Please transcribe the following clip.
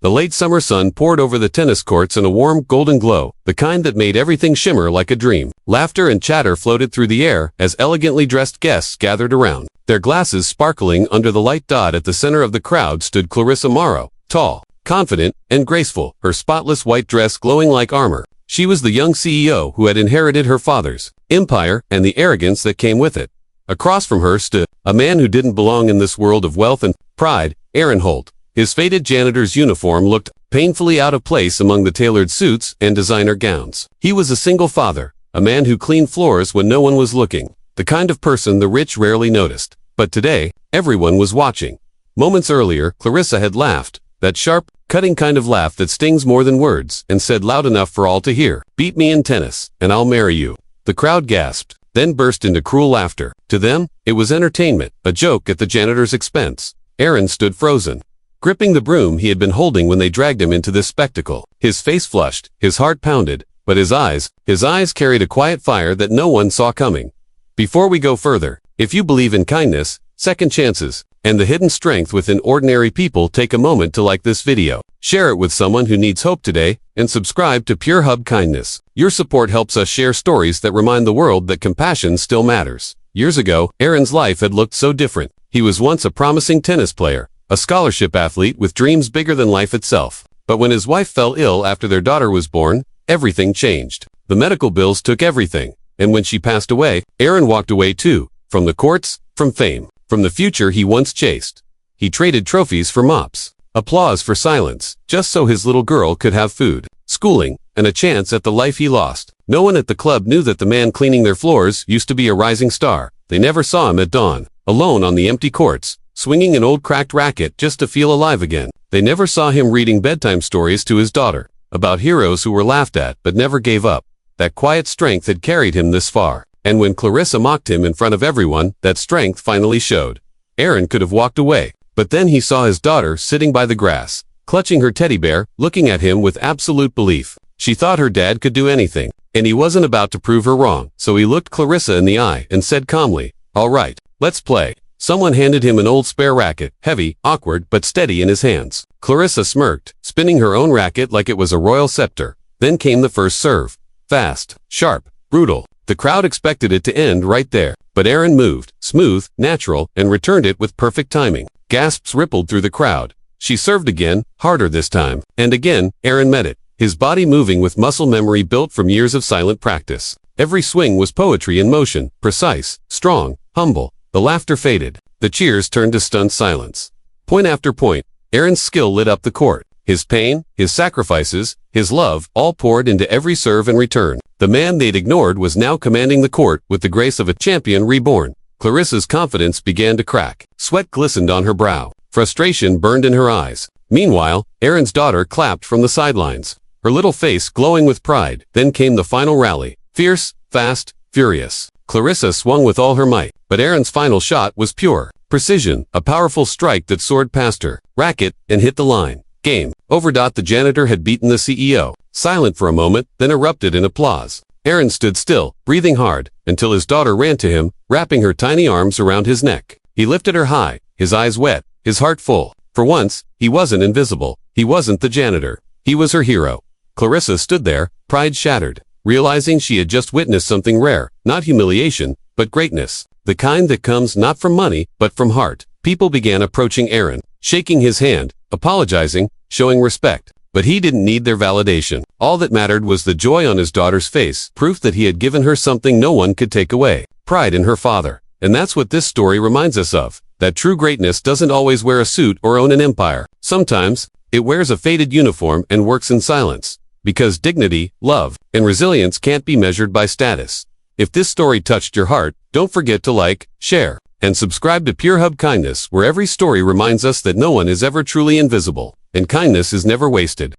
The late summer sun poured over the tennis courts in a warm, golden glow, the kind that made everything shimmer like a dream. Laughter and chatter floated through the air as elegantly dressed guests gathered around. Their glasses sparkling under the light dot. At the center of the crowd stood Clarissa Morrow, tall, confident, and graceful, her spotless white dress glowing like armor. She was the young CEO who had inherited her father's empire and the arrogance that came with it. Across from her stood a man who didn't belong in this world of wealth and pride, Aaron Holt. His faded janitor's uniform looked painfully out of place among the tailored suits and designer gowns. He was a single father, a man who cleaned floors when no one was looking, the kind of person the rich rarely noticed. But today, everyone was watching. Moments earlier, Clarissa had laughed, that sharp, cutting kind of laugh that stings more than words, and said loud enough for all to hear, "Beat me in tennis, and I'll marry you." The crowd gasped, then burst into cruel laughter. To them, it was entertainment, a joke at the janitor's expense. Aaron stood frozen, gripping the broom he had been holding when they dragged him into this spectacle. His face flushed, his heart pounded, but his eyes carried a quiet fire that no one saw coming. Before we go further, if you believe in kindness, second chances, and the hidden strength within ordinary people, take a moment to like this video, share it with someone who needs hope today, and subscribe to Pure Hub Kindness. Your support helps us share stories that remind the world that compassion still matters. Years ago, Aaron's life had looked so different. He was once a promising tennis player, a scholarship athlete with dreams bigger than life itself. But when his wife fell ill after their daughter was born, everything changed. The medical bills took everything, and when she passed away, Aaron walked away too, from the courts, from fame, from the future he once chased. He traded trophies for mops, applause for silence, just so his little girl could have food, schooling, and a chance at the life he lost. No one at the club knew that the man cleaning their floors used to be a rising star. They never saw him at dawn, alone on the empty courts, swinging an old cracked racket just to feel alive again. They never saw him reading bedtime stories to his daughter, about heroes who were laughed at but never gave up. That quiet strength had carried him this far. And when Clarissa mocked him in front of everyone, that strength finally showed. Aaron could have walked away, but then he saw his daughter sitting by the grass, clutching her teddy bear, looking at him with absolute belief. She thought her dad could do anything, and he wasn't about to prove her wrong. So he looked Clarissa in the eye and said calmly, "All right, let's play." Someone handed him an old spare racket, heavy, awkward, but steady in his hands. Clarissa smirked, spinning her own racket like it was a royal scepter. Then came the first serve. Fast, sharp, brutal. The crowd expected it to end right there, but Aaron moved, smooth, natural, and returned it with perfect timing. Gasps rippled through the crowd. She served again, harder this time, and again, Aaron met it, his body moving with muscle memory built from years of silent practice. Every swing was poetry in motion, precise, strong, humble. The laughter faded. The cheers turned to stunned silence. Point after point, Aaron's skill lit up the court. His pain, his sacrifices, his love, all poured into every serve and return. The man they'd ignored was now commanding the court with the grace of a champion reborn. Clarissa's confidence began to crack. Sweat glistened on her brow. Frustration burned in her eyes. Meanwhile, Aaron's daughter clapped from the sidelines, her little face glowing with pride. Then came the final rally. Fierce, fast, furious. Clarissa swung with all her might, but Aaron's final shot was pure precision, a powerful strike that soared past her racket and hit the line. Game over. The janitor had beaten the CEO. Silent for a moment, then erupted in applause. Aaron stood still, breathing hard, until his daughter ran to him, wrapping her tiny arms around his neck. He lifted her high, his eyes wet, his heart full. For once, he wasn't invisible. He wasn't the janitor. He was her hero. Clarissa stood there, pride shattered, realizing she had just witnessed something rare, not humiliation, but greatness. The kind that comes not from money, but from heart. People began approaching Aaron, shaking his hand, apologizing, showing respect. But he didn't need their validation. All that mattered was the joy on his daughter's face, proof that he had given her something no one could take away. Pride in her father. And that's what this story reminds us of, that true greatness doesn't always wear a suit or own an empire. Sometimes, it wears a faded uniform and works in silence. Because dignity, love, and resilience can't be measured by status. If this story touched your heart, don't forget to like, share, and subscribe to Pure Hub Kindness, where every story reminds us that no one is ever truly invisible, and kindness is never wasted.